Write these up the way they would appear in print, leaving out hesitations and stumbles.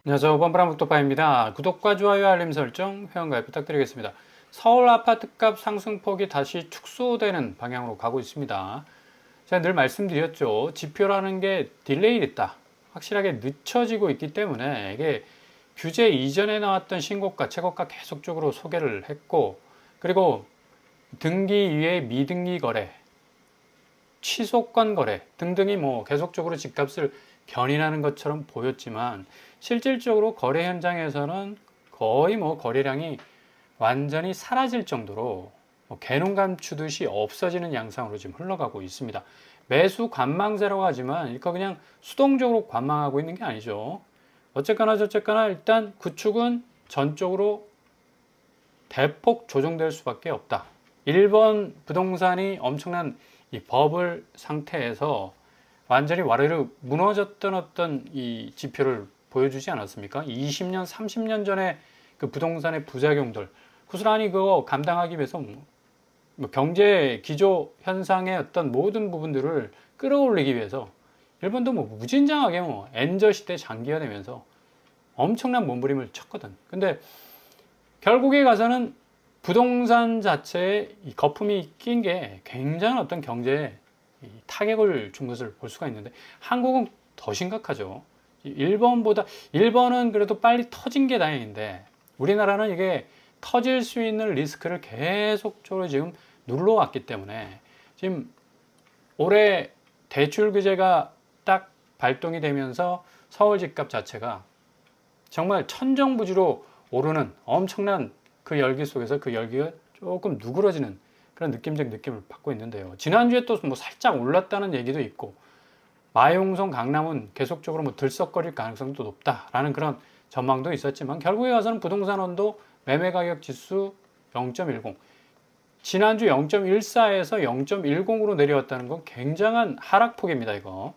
안녕하세요. 범브라 목토파입니다. 구독과 좋아요, 알림 설정, 회원가입 부탁드리겠습니다. 서울 아파트값 상승폭이 다시 축소되는 방향으로 가고 있습니다. 제가 늘 말씀드렸죠. 지표라는 게 딜레이 됐다. 확실하게 늦춰지고 있기 때문에 이게 규제 이전에 나왔던 신고가, 최고가 계속적으로 소개를 했고, 그리고 등기 이외의 미등기 거래, 취소권 거래 등등이 계속적으로 집값을 견인하는 것처럼 보였지만 실질적으로 거래 현장에서는 거의 거래량이 완전히 사라질 정도로 개눈 감추듯이 없어지는 양상으로 지금 흘러가고 있습니다. 매수 관망세라고 하지만 이거 그냥 수동적으로 관망하고 있는 게 아니죠. 어쨌거나 저쨌거나 일단 구축은 전적으로 대폭 조정될 수밖에 없다. 일본 부동산이 엄청난 이 버블 상태에서 완전히 와르르 무너졌던 어떤 이 지표를 보여주지 않았습니까? 20년, 30년 전에 그 부동산의 부작용들 고스란히 그거 감당하기 위해서 경제 기조 현상의 어떤 모든 부분들을 끌어올리기 위해서 일본도 무진장하게 엔저 시대 장기화되면서 엄청난 몸부림을 쳤거든. 근데 결국에 가서는 부동산 자체에 이 거품이 낀 게 굉장한 어떤 경제에 타격을 준 것을 볼 수가 있는데 한국은 더 심각하죠. 일본은 그래도 빨리 터진 게 다행인데 우리나라는 이게 터질 수 있는 리스크를 계속적으로 지금 눌러왔기 때문에 지금 올해 대출 규제가 딱 발동이 되면서 서울 집값 자체가 정말 천정부지로 오르는 엄청난 그 열기 속에서 그 열기가 조금 누그러지는 그런 느낌적 느낌을 받고 있는데요. 지난주에 또 살짝 올랐다는 얘기도 있고 마용성 강남은 계속적으로 들썩거릴 가능성도 높다라는 그런 전망도 있었지만 결국에 가서는 부동산 원도 매매 가격 지수 0.10 지난주 0.14에서 0.10으로 내려왔다는 건 굉장한 하락폭입니다. 이거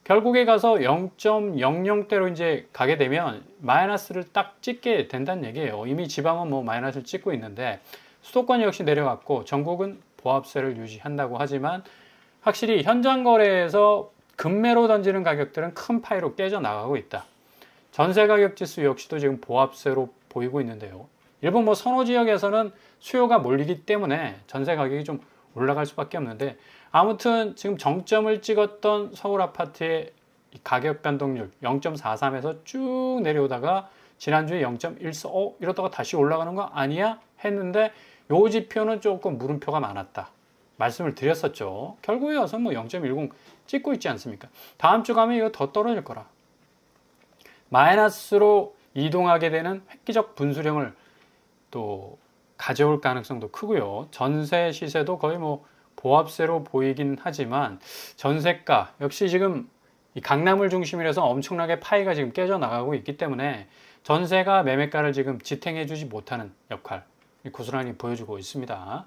결국에 가서 0.00대로 이제 가게 되면 마이너스를 딱 찍게 된다는 얘기예요. 이미 지방은 마이너스를 찍고 있는데 수도권 역시 내려갔고 전국은 보합세를 유지한다고 하지만 확실히 현장 거래에서 급매로 던지는 가격들은 큰 파이로 깨져 나가고 있다. 전세 가격 지수 역시도 지금 보합세로 보이고 있는데요. 일본 선호 지역에서는 수요가 몰리기 때문에 전세 가격이 좀 올라갈 수밖에 없는데 아무튼 지금 정점을 찍었던 서울 아파트의 가격 변동률 0.43에서 쭉 내려오다가 지난주에 0.14 이러다가 다시 올라가는 거 아니야? 했는데 요 지표는 조금 물음표가 많았다. 말씀을 드렸었죠. 결국에 와서 0.10 찍고 있지 않습니까? 다음 주 가면 이거 더 떨어질 거라. 마이너스로 이동하게 되는 획기적 분수령을 또 가져올 가능성도 크고요. 전세 시세도 거의 보합세로 보이긴 하지만 전세가 역시 지금 이 강남을 중심으로 해서 엄청나게 파이가 지금 깨져 나가고 있기 때문에 전세가 매매가를 지금 지탱해 주지 못하는 역할 고스란히 보여주고 있습니다.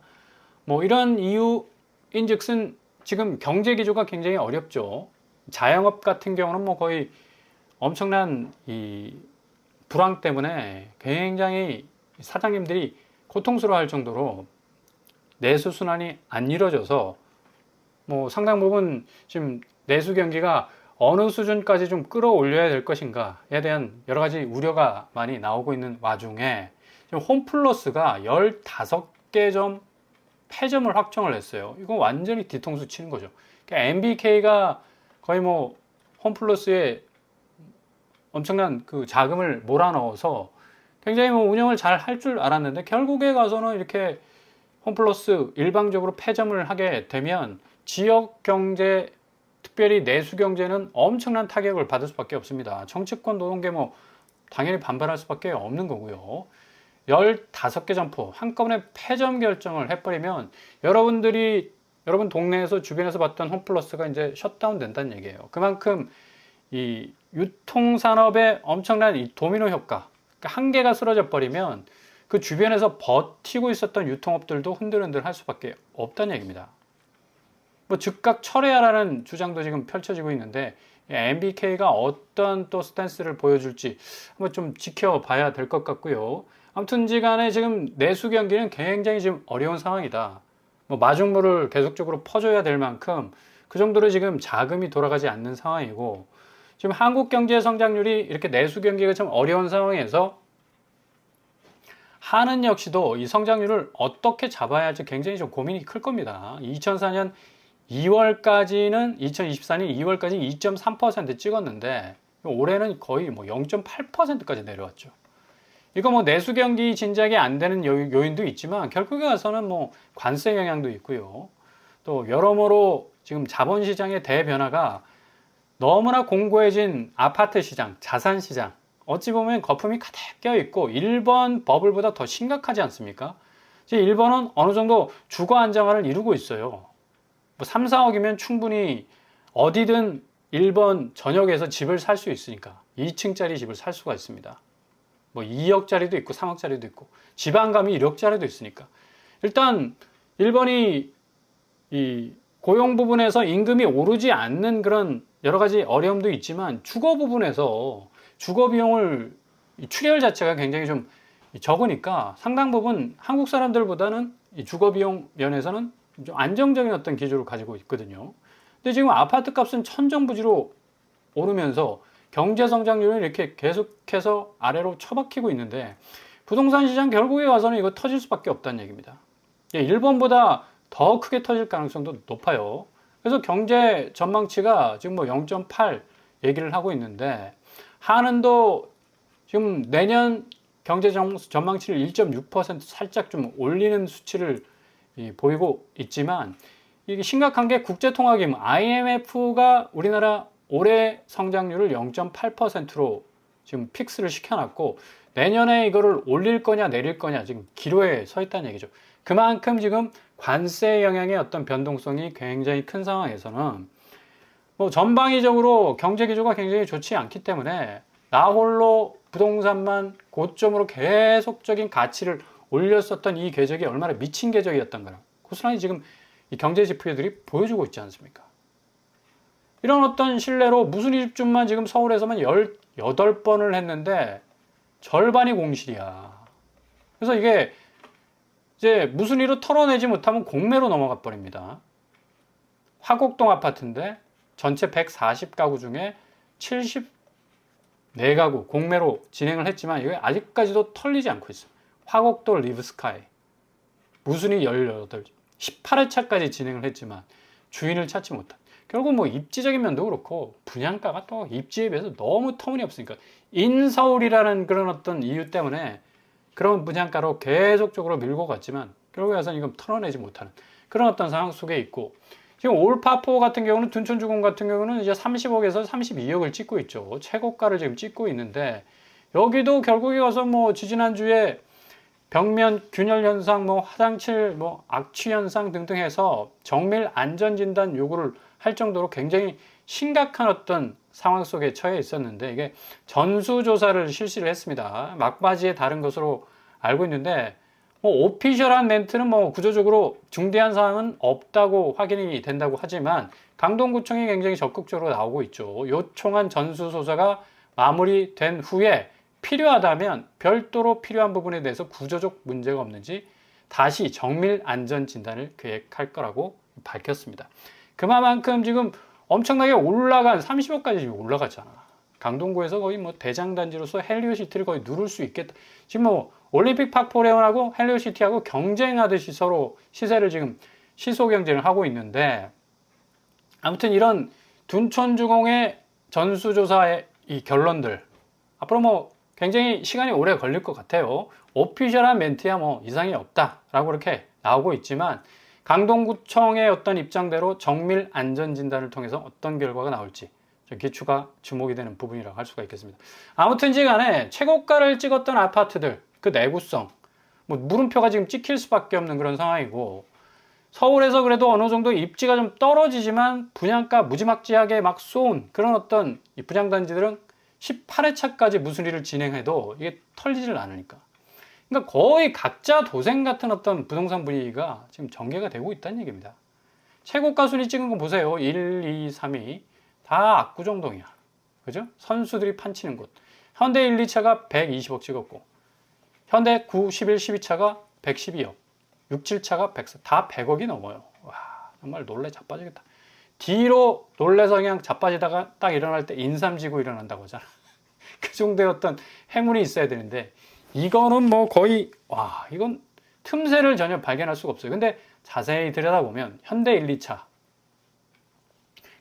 이런 이유인즉슨 지금 경제 기조가 굉장히 어렵죠. 자영업 같은 경우는 거의 엄청난 이 불황 때문에 굉장히 사장님들이 고통스러워할 정도로 내수 순환이 안 이루어져서 상당 부분 지금 내수 경기가 어느 수준까지 좀 끌어올려야 될 것인가에 대한 여러 가지 우려가 많이 나오고 있는 와중에 지금 홈플러스가 15개 점 폐점을 확정을 했어요. 이거 완전히 뒤통수 치는 거죠. 그러니까 MBK가 거의 홈플러스에 엄청난 그 자금을 몰아넣어서 굉장히 운영을 잘 할 줄 알았는데 결국에 가서는 이렇게 홈플러스 일방적으로 폐점을 하게 되면 지역 경제, 특별히 내수 경제는 엄청난 타격을 받을 수밖에 없습니다. 정치권 노동계 당연히 반발할 수밖에 없는 거고요. 15개 점포 한꺼번에 폐점 결정을 해버리면 여러분 동네에서 주변에서 봤던 홈플러스가 이제 셧다운 된다는 얘기예요. 그만큼 이 유통산업의 엄청난 이 도미노 효과, 그러니까 한 개가 쓰러져 버리면 그 주변에서 버티고 있었던 유통업들도 흔들흔들 할 수밖에 없다는 얘기입니다. 즉각 철회하라는 주장도 지금 펼쳐지고 있는데 MBK가 어떤 또 스탠스를 보여줄지 한번 좀 지켜봐야 될 것 같고요. 아무튼지간에 지금 내수 경기는 굉장히 지금 어려운 상황이다. 마중물을 계속적으로 퍼줘야 될 만큼 그 정도로 지금 자금이 돌아가지 않는 상황이고 지금 한국 경제 성장률이 이렇게 내수 경기가 좀 어려운 상황에서 한은 역시도 이 성장률을 어떻게 잡아야 할지 굉장히 좀 고민이 클 겁니다. 2004년 2월까지는 2024년 2월까지 2.3% 찍었는데 올해는 거의 뭐 0.8%까지 내려왔죠. 이거 뭐 내수 경기 진작이 안 되는 요인도 있지만 결국에 가서는 뭐 관세 영향도 있고요. 또 여러모로 지금 자본시장의 대변화가 너무나 공고해진 아파트 시장, 자산 시장, 어찌 보면 거품이 가득 껴있고 일본 버블보다 더 심각하지 않습니까? 이제 일본은 어느 정도 주거 안정화를 이루고 있어요. 뭐 3, 4억이면 충분히 어디든 일본 전역에서 집을 살 수 있으니까 2층짜리 집을 살 수가 있습니다. 뭐 2억짜리도 있고 3억짜리도 있고 지방 가면 1억짜리도 있으니까 일단 일본이 이 고용 부분에서 임금이 오르지 않는 그런 여러 가지 어려움도 있지만 주거 부분에서 주거 비용을 추계율 자체가 굉장히 좀 적으니까 상당 부분 한국 사람들보다는 이 주거 비용 면에서는 좀 안정적인 어떤 기조를 가지고 있거든요. 근데 지금 아파트 값은 천정부지로 오르면서 경제 성장률은 이렇게 계속해서 아래로 처박히고 있는데 부동산 시장 결국에 와서는 이거 터질 수밖에 없다는 얘기입니다. 일본보다 더 크게 터질 가능성도 높아요. 그래서 경제 전망치가 지금 뭐 0.8 얘기를 하고 있는데 한은도 지금 내년 경제 전망치를 1.6% 살짝 좀 올리는 수치를 보이고 있지만 이게 심각한 게 국제통화기금 IMF가 우리나라 올해 성장률을 0.8%로 지금 픽스를 시켜놨고 내년에 이거를 올릴 거냐 내릴 거냐 지금 기로에 서 있다는 얘기죠. 그만큼 지금 관세 영향의 어떤 변동성이 굉장히 큰 상황에서는 뭐 전방위적으로 경제 기조가 굉장히 좋지 않기 때문에 나 홀로 부동산만 고점으로 계속적인 가치를 올렸었던 이 궤적이 얼마나 미친 궤적이었던 거라 고스란히 지금 이 경제 지표들이 보여주고 있지 않습니까? 이런 어떤 신뢰로 무순위 집중만 지금 서울에서만 18번을 했는데 절반이 공실이야. 그래서 이게 이제 무순위로 털어내지 못하면 공매로 넘어가 버립니다. 화곡동 아파트인데 전체 140가구 중에 74가구 공매로 진행을 했지만 이게 아직까지도 털리지 않고 있어요. 화곡동 리브스카이 무순위 18, 18회차까지 진행을 했지만 주인을 찾지 못한. 결국 뭐 입지적인 면도 그렇고 분양가가 또 입지에 비해서 너무 터무니없으니까 인서울이라는 그런 어떤 이유 때문에 그런 분양가로 계속적으로 밀고 갔지만 결국에 와서는 이건 털어내지 못하는 그런 어떤 상황 속에 있고 지금 올파포 같은 경우는 둔촌주공 같은 경우는 이제 30억에서 32억을 찍고 있죠. 최고가를 지금 찍고 있는데 여기도 결국에 와서 뭐 지지난주에 벽면 균열 현상, 뭐 화장실, 뭐 악취 현상 등등 해서 정밀 안전 진단 요구를 할 정도로 굉장히 심각한 어떤 상황 속에 처해 있었는데 이게 전수조사를 실시를 했습니다. 막바지에 다른 것으로 알고 있는데 뭐 오피셜한 멘트는 뭐 구조적으로 중대한 사항은 없다고 확인이 된다고 하지만 강동구청이 굉장히 적극적으로 나오고 있죠. 요청한 전수조사가 마무리된 후에 필요하다면 별도로 필요한 부분에 대해서 구조적 문제가 없는지 다시 정밀 안전 진단을 계획할 거라고 밝혔습니다. 그만큼 지금 엄청나게 올라간 30억까지 지금 올라갔잖아. 강동구에서 거의 뭐 대장단지로서 헬리오시티를 거의 누를 수 있겠다. 지금 뭐 올림픽 파크포레온하고 헬리오시티하고 경쟁하듯이 서로 시세를 지금 시소 경쟁을 하고 있는데 아무튼 이런 둔촌주공의 전수조사의 이 결론들 앞으로 뭐 굉장히 시간이 오래 걸릴 것 같아요. 오피셜한 멘트야 뭐 이상이 없다라고 이렇게 나오고 있지만 강동구청의 어떤 입장대로 정밀 안전 진단을 통해서 어떤 결과가 나올지 기추가 주목이 되는 부분이라고 할 수가 있겠습니다. 아무튼지 간에 최고가를 찍었던 아파트들 그 내구성 뭐 물음표가 지금 찍힐 수밖에 없는 그런 상황이고 서울에서 그래도 어느 정도 입지가 좀 떨어지지만 분양가 무지막지하게 막 쏜 그런 어떤 이 분양단지들은 18회차까지 무순위를 진행해도 이게 털리질 않으니까. 그러니까 거의 각자 도생 같은 어떤 부동산 분위기가 지금 전개가 되고 있다는 얘기입니다. 최고가 순위 찍은 거 보세요. 1, 2, 3위. 다 압구정동이야. 그죠? 선수들이 판치는 곳. 현대 1, 2차가 120억 찍었고, 현대 9, 11, 12차가 112억, 6, 7차가 100억, 다 100억이 넘어요. 와, 정말 놀래 자빠지겠다. 뒤로 놀래서 그냥 자빠지다가 딱 일어날 때 인삼 지고 일어난다고 하잖아. 그 정도의 어떤 행운이 있어야 되는데 이거는 뭐 거의 와 이건 틈새를 전혀 발견할 수가 없어요. 근데 자세히 들여다보면 현대 1, 2차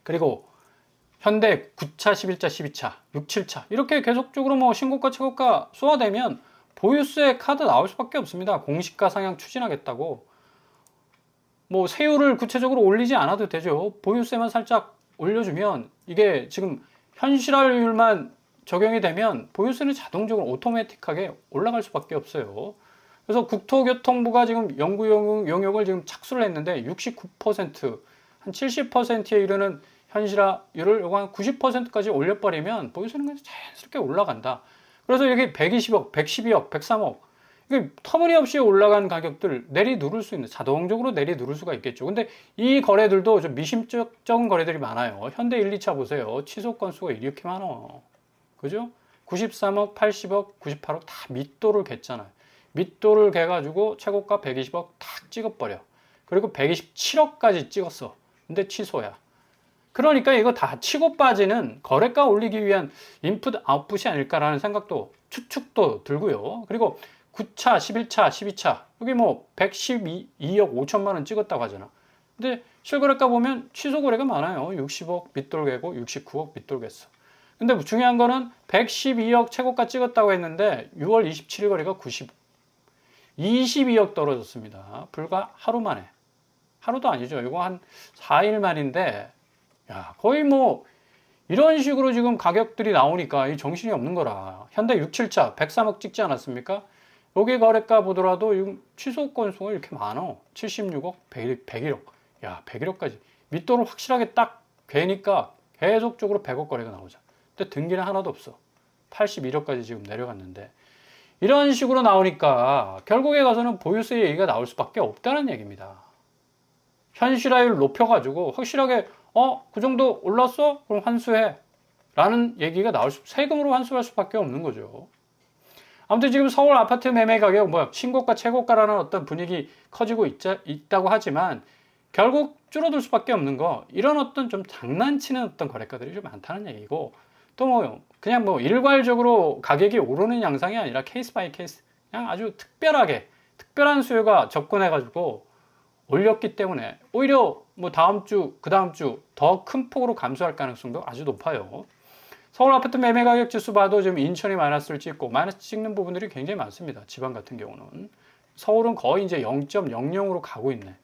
그리고 현대 9차, 11차, 12차, 6, 7차 이렇게 계속적으로 뭐 신고가, 최고가 쏘아대면 보유세 카드 나올 수밖에 없습니다. 공시가 상향 추진하겠다고. 뭐 세율을 구체적으로 올리지 않아도 되죠. 보유세만 살짝 올려주면 이게 지금 현실화율만 적용이 되면 보유세는 자동적으로 오토매틱하게 올라갈 수밖에 없어요. 그래서 국토교통부가 지금 연구 용역을 지금 착수를 했는데 69%, 한 70%에 이르는 현실화율을 요거 한 90%까지 올려버리면 보유세는 그냥 자연스럽게 올라간다. 그래서 여기 120억, 112억, 103억 이게 터무니없이 올라간 가격들 내리누를 수 있는 자동적으로 내리누를 수가 있겠죠. 근데 이 거래들도 좀 미심쩍은 거래들이 많아요. 현대 1, 2차 보세요. 취소 건수가 이렇게 많아. 그죠? 93억, 80억, 98억 다 밑도를 갰잖아요. 밑도를 개가지고 최고가 120억 탁 찍어버려. 그리고 127억까지 찍었어. 근데 취소야. 그러니까 이거 다 치고 빠지는 거래가 올리기 위한 인풋 아웃풋이 아닐까라는 생각도 추측도 들고요. 그리고 9차, 11차, 12차 여기 뭐 112억 5천만 원 찍었다고 하잖아. 근데 실거래가 보면 취소 거래가 많아요. 60억 밑돌개고 69억 밑돌겠어. 근데 중요한 거는 112억 최고가 찍었다고 했는데 6월 27일 거래가 90억. 22억 떨어졌습니다. 불과 하루 만에. 하루도 아니죠. 이거 한 4일 만인데 야, 거의 뭐 이런 식으로 지금 가격들이 나오니까 이 정신이 없는 거라. 현대 6, 7차 103억 찍지 않았습니까? 여기 거래가 보더라도 취소 건수가 이렇게 많어. 76억, 101억. 야, 101억까지. 밑도를 확실하게 딱 괴니까 계속적으로 100억 거래가 나오자. 근데 등기는 하나도 없어. 81억까지 지금 내려갔는데. 이런 식으로 나오니까 결국에 가서는 보유세 얘기가 나올 수밖에 없다는 얘기입니다. 현실화율 높여가지고 확실하게 그 정도 올랐어? 그럼 환수해. 라는 얘기가 세금으로 환수할 수밖에 없는 거죠. 아무튼 지금 서울 아파트 매매 가격 신고가 최고가라는 어떤 분위기 커지고 있다고 하지만 결국 줄어들 수밖에 없는 거 이런 어떤 좀 장난치는 어떤 거래가들이 좀 많다는 얘기고 또 뭐 그냥 뭐 일괄적으로 가격이 오르는 양상이 아니라 케이스 바이 케이스 그냥 아주 특별한 수요가 접근해가지고 올렸기 때문에 오히려 뭐 다음 주, 그 다음 주 더 큰 폭으로 감소할 가능성도 아주 높아요. 서울 아파트 매매 가격 지수 봐도 지금 인천이 마이너스를 찍고 마이너스 찍는 부분들이 굉장히 많습니다. 지방 같은 경우는. 서울은 거의 이제 0.00으로 가고 있네.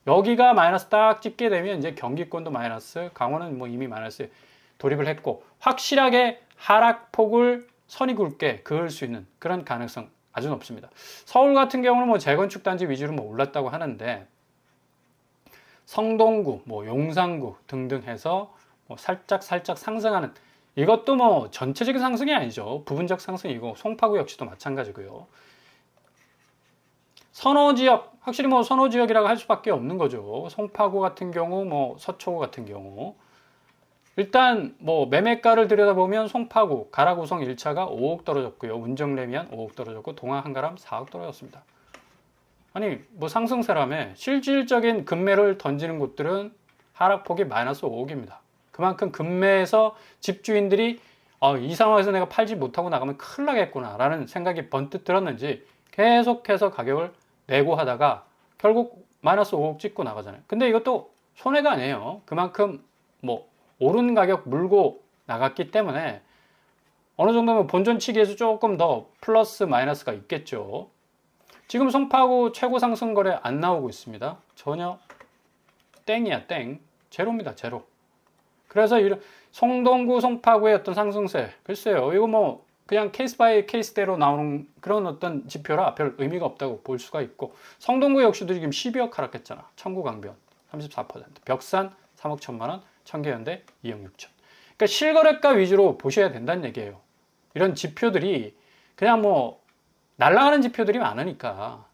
여기가 마이너스 딱 찍게 되면 이제 경기권도 마이너스, 강원은 뭐 이미 마이너스에 돌입을 했고 확실하게 하락폭을 선이 굵게 그을 수 있는 그런 가능성 아주 높습니다. 서울 같은 경우는 뭐 재건축 단지 위주로 뭐 올랐다고 하는데 성동구, 뭐 용산구 등등 해서 뭐 살짝 상승하는 이것도 뭐 전체적인 상승이 아니죠. 부분적 상승이고 송파구 역시도 마찬가지고요. 선호지역, 확실히 뭐 선호지역이라고 할 수밖에 없는 거죠. 송파구 같은 경우, 뭐 서초구 같은 경우. 일단 뭐 매매가를 들여다보면 송파구, 가락우성 1차가 5억 떨어졌고요. 운정레미안 5억 떨어졌고 동아 한가람 4억 떨어졌습니다. 아니 뭐 상승세라며 실질적인 급매를 던지는 곳들은 하락폭이 마이너스 5억입니다. 그만큼 급매에서 집주인들이 이 상황에서 내가 팔지 못하고 나가면 큰일 나겠구나 라는 생각이 번뜩 들었는지 계속해서 가격을 내고 하다가 결국 마이너스 5억 찍고 나가잖아요. 근데 이것도 손해가 아니에요. 그만큼 뭐 오른 가격 물고 나갔기 때문에 어느 정도면 본전치기에서 조금 더 플러스 마이너스가 있겠죠. 지금 송파구 최고 상승 거래 안 나오고 있습니다. 전혀 땡이야 땡. 제로입니다 제로. 그래서 이런 성동구 송파구의 어떤 상승세 글쎄요 이거 뭐 그냥 케이스 바이 케이스대로 나오는 그런 어떤 지표라 별 의미가 없다고 볼 수가 있고 성동구 역시도 지금 12억 하락했잖아. 청구강변 34%, 벽산 3억 1천만원, 청계현대 2억 6천. 그러니까 실거래가 위주로 보셔야 된다는 얘기예요. 이런 지표들이 그냥 뭐 날아가는 지표들이 많으니까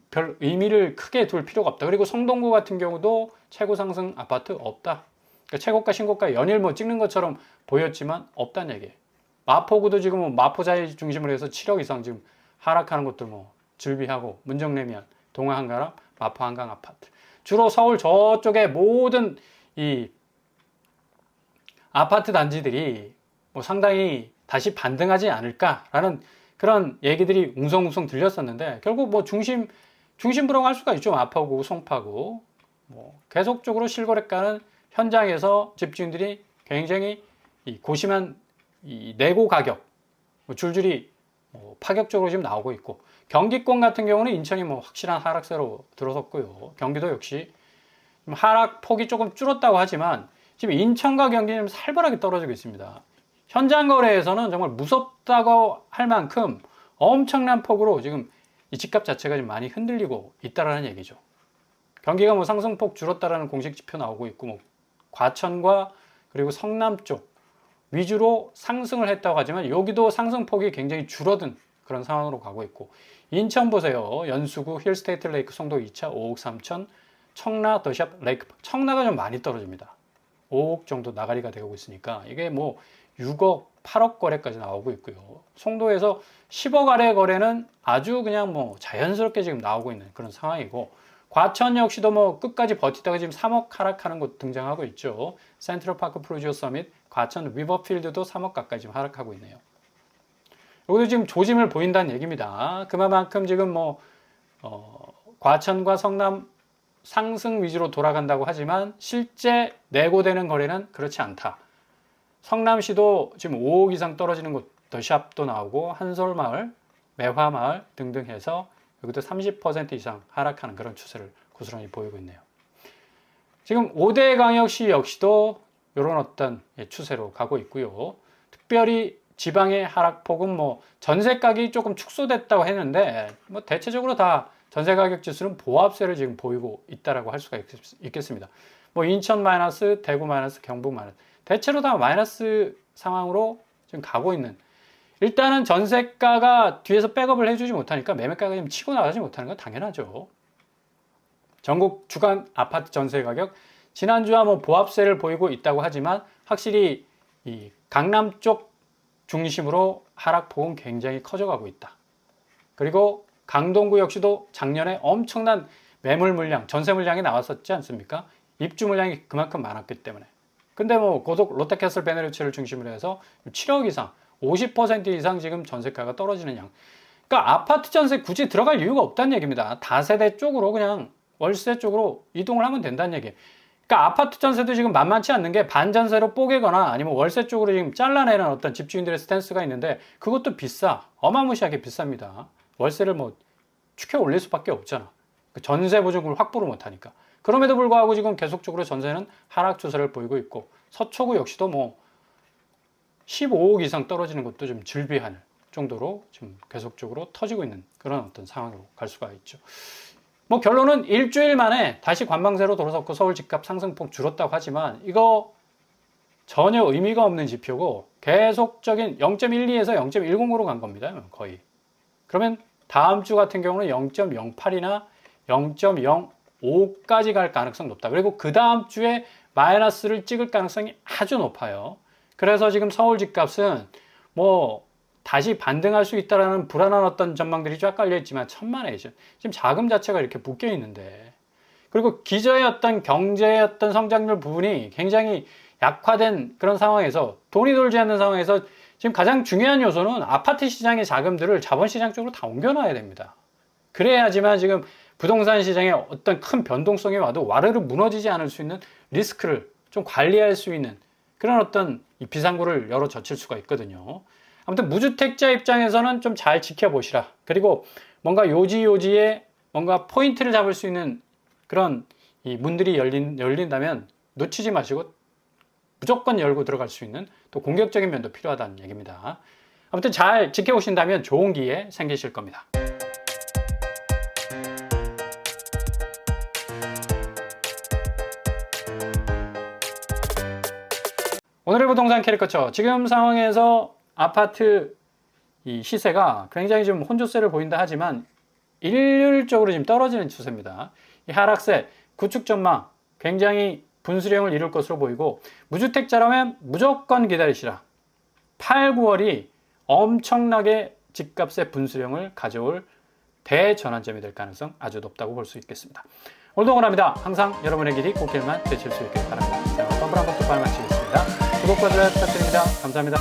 별 의미를 크게 둘 필요가 없다. 그리고 성동구 같은 경우도 최고 상승 아파트 없다. 그러니까 최고가 신고가 연일 뭐 찍는 것처럼 보였지만 없다는 얘기예요. 마포구도 지금 뭐 마포자이 중심으로 해서 7억 이상 지금 하락하는 것들 뭐 즐비하고 문정레미안, 동아 한가람, 마포 한강 아파트. 주로 서울 저쪽에 모든 이 아파트 단지들이 뭐 상당히 다시 반등하지 않을까라는 그런 얘기들이 웅성웅성 들렸었는데, 결국 뭐 중심부라고 할 수가 있죠. 마포구, 송파구. 뭐 계속적으로 실거래가는 현장에서 집주인들이 굉장히 이 고심한 이 내고 가격, 뭐 줄줄이 파격적으로 지금 나오고 있고, 경기권 같은 경우는 인천이 뭐 확실한 하락세로 들어섰고요. 경기도 역시 하락폭이 조금 줄었다고 하지만 지금 인천과 경기는 살벌하게 떨어지고 있습니다. 현장 거래에서는 정말 무섭다고 할 만큼 엄청난 폭으로 지금 이 집값 자체가 좀 많이 흔들리고 있다라는 얘기죠. 경기가 뭐 상승폭 줄었다라는 공식 지표 나오고 있고, 뭐 과천과 그리고 성남 쪽 위주로 상승을 했다고 하지만 여기도 상승폭이 굉장히 줄어든 그런 상황으로 가고 있고, 인천 보세요. 연수구, 힐스테이트 레이크, 송도 2차, 5억 3천, 청라, 더샵, 레이크, 청라가 좀 많이 떨어집니다. 5억 정도 나가리가 되고 있으니까 이게 뭐 6억, 8억 거래까지 나오고 있고요. 송도에서 10억 아래 거래는 아주 그냥 뭐 자연스럽게 지금 나오고 있는 그런 상황이고, 과천 역시도 뭐 끝까지 버티다가 지금 3억 하락하는 곳 등장하고 있죠. 센트럴파크 프로지오 서밋, 과천 리버필드도 3억 가까이 지금 하락하고 있네요. 여기도 지금 조짐을 보인다는 얘기입니다. 그만큼 지금 뭐 과천과 성남 상승 위주로 돌아간다고 하지만 실제 내고되는 거래는 그렇지 않다. 성남시도 지금 5억 이상 떨어지는 곳, 더샵도 나오고 한솔마을, 매화마을 등등 해서 여기도 30% 이상 하락하는 그런 추세를 고스란히 보이고 있네요. 지금 5대 광역시 역시도 이런 어떤 추세로 가고 있고요. 특별히 지방의 하락폭은 뭐 전세가격이 조금 축소됐다고 했는데, 뭐 대체적으로 다 전세가격 지수는 보합세를 지금 보이고 있다라고 할 수가 있겠습니다. 뭐 인천 마이너스, 대구 마이너스, 경북 마이너스, 대체로 다 마이너스 상황으로 지금 가고 있는, 일단은 전세가가 뒤에서 백업을 해주지 못하니까 매매가가 지금 치고 나가지 못하는 건 당연하죠. 전국 주간 아파트 전세 가격 지난주와 뭐 보합세를 보이고 있다고 하지만 확실히 이 강남 쪽 중심으로 하락폭은 굉장히 커져가고 있다. 그리고 강동구 역시도 작년에 엄청난 매물 물량, 전세 물량이 나왔었지 않습니까? 입주 물량이 그만큼 많았기 때문에. 근데 뭐 고속 롯데캐슬 베네루치를 중심으로 해서 7억 이상, 50% 이상 지금 전세가가 떨어지는 양. 그러니까 아파트 전세 굳이 들어갈 이유가 없다는 얘기입니다. 다세대 쪽으로 그냥 월세 쪽으로 이동을 하면 된다는 얘기예요. 그러니까 아파트 전세도 지금 만만치 않는 게 반전세로 뽀개거나 아니면 월세 쪽으로 지금 잘라내는 어떤 집주인들의 스탠스가 있는데, 그것도 비싸. 어마무시하게 비쌉니다. 월세를 뭐 축혀 올릴 수밖에 없잖아. 전세 보증금을 확보를 못하니까. 그럼에도 불구하고 지금 계속적으로 전세는 하락 추세를 보이고 있고, 서초구 역시도 뭐 15억 이상 떨어지는 것도 좀 즐비할 정도로 지금 계속적으로 터지고 있는 그런 어떤 상황으로 갈 수가 있죠. 뭐 결론은 일주일 만에 다시 관망세로 돌아섰고 서울 집값 상승폭 줄었다고 하지만 이거 전혀 의미가 없는 지표고 계속적인 0.12에서 0.10으로 간 겁니다. 거의. 그러면 다음 주 같은 경우는 0.08이나 0.05까지 갈 가능성이 높다. 그리고 그 다음 주에 마이너스를 찍을 가능성이 아주 높아요. 그래서 지금 서울 집값은 뭐 다시 반등할 수 있다라는 불안한 어떤 전망들이 쫙 깔려 있지만 천만에 지금 자금 자체가 이렇게 묶여 있는데, 그리고 기저의 어떤 경제의 어떤 성장률 부분이 굉장히 약화된 그런 상황에서, 돈이 돌지 않는 상황에서 지금 가장 중요한 요소는 아파트 시장의 자금들을 자본시장 쪽으로 다 옮겨놔야 됩니다. 그래야지만 지금 부동산 시장에 어떤 큰 변동성이 와도 와르르 무너지지 않을 수 있는 리스크를 좀 관리할 수 있는 그런 어떤 이 비상구를 열어 젖힐 수가 있거든요. 아무튼 무주택자 입장에서는 좀 잘 지켜보시라. 그리고 뭔가 요지요지에 뭔가 포인트를 잡을 수 있는 그런 이 문들이 열린다면 놓치지 마시고 무조건 열고 들어갈 수 있는 또 공격적인 면도 필요하다는 얘기입니다. 아무튼 잘 지켜보신다면 좋은 기회 생기실 겁니다. 오늘의 부동산 캐릭터처, 지금 상황에서 아파트 이 시세가 굉장히 좀 혼조세를 보인다 하지만 일률적으로 지금 떨어지는 추세입니다. 이 하락세, 구축 전망 굉장히 분수령을 이룰 것으로 보이고, 무주택자라면 무조건 기다리시라. 8, 9월이 엄청나게 집값의 분수령을 가져올 대전환점이 될 가능성 아주 높다고 볼 수 있겠습니다. 오늘도 원합니다. 항상 여러분의 길이 꽃길만 되실 수 있길 바랍니다. 자, 덤블 한번 또 마치겠습니다. 구독과 좋아요 부탁드립니다. 감사합니다.